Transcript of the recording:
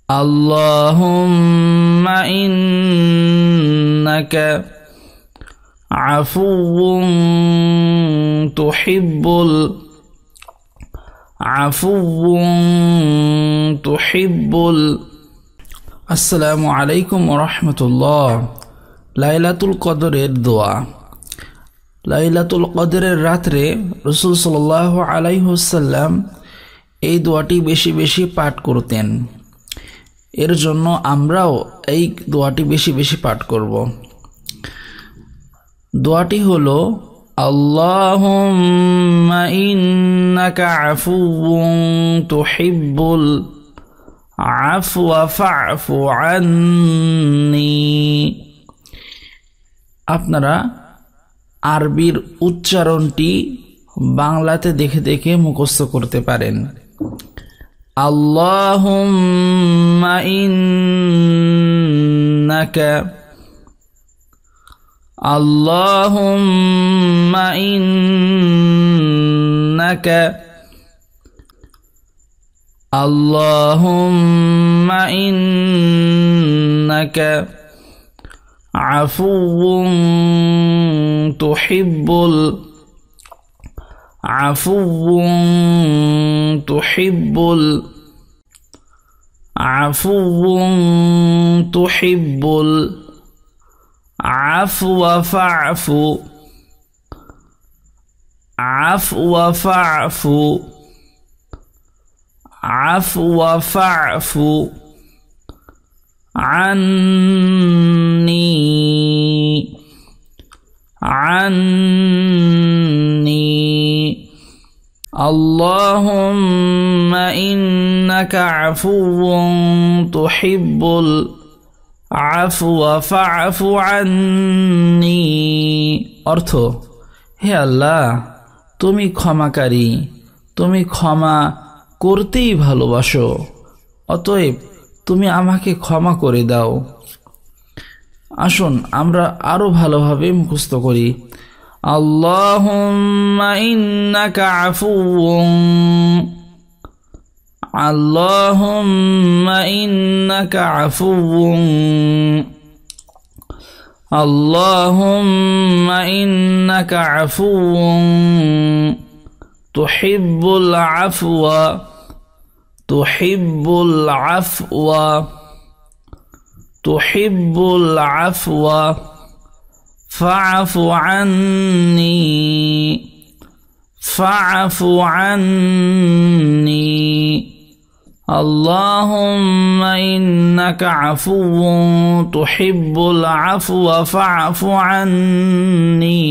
আল্লাহুম্মা ইন্নাকা আফুউন তুহিব্বুল। আসসালামু আলাইকুম ওয়া রাহমাতুল্লাহ। লাইলাতুল কদরের দোয়া। লাইলাতুল কদরের রাত্রে রাসূল সাল্লাল্লাহু আলাইহি ওয়াসাল্লাম এই দোয়াটি বেশি বেশি পাঠ করতেন। এর জন্য আমরাও এই দোয়াটি বেশি বেশি পাঠ করব। দোয়াটি হলো আল্লাহুম্মা ইন্নাকা আফুউন তুহিব্বুল আফওয়া ফা'ফু আন্নি। আপনারা আরবির উচ্চারণটি বাংলাতে দেখে দেখে মুখস্থ করতে পারেন। আল্লাহুম্মা ইন্নাকা আল্লাহুম্মা ইন্নাকা আল্লাহুম্মা ইন্নাকা আফুউন তুহিব্বুল আফওয়া ফা'ফু আন্নি। আল্লাহুম্মা ইন্নাকা আফুউন তুহিব্বুল আফওয়া ফা'ফু আন্নি। অর্থ, হে আল্লাহ, তুমি ক্ষমাকারী, তুমি ক্ষমা করতেই ভালোবাসো, অতএব তুমি আমাকে ক্ষমা করে দাও। আসুন আমরা আরো ভালোভাবে মুখস্থ করি। আল্লাহুম্মা ইন্নাকা আফুউন আল্লাহুম্মা ইন্নাকা আফুউন আল্লাহুম্মা ইন্নাকা আফুউন তুহিব্বুল আফওয়া ফা'ফু আন্নি। আল্লাহুম্মা ইন্নাকা আফুউন তুহিব্বুল আফওয়া ফা'ফু আন্নি।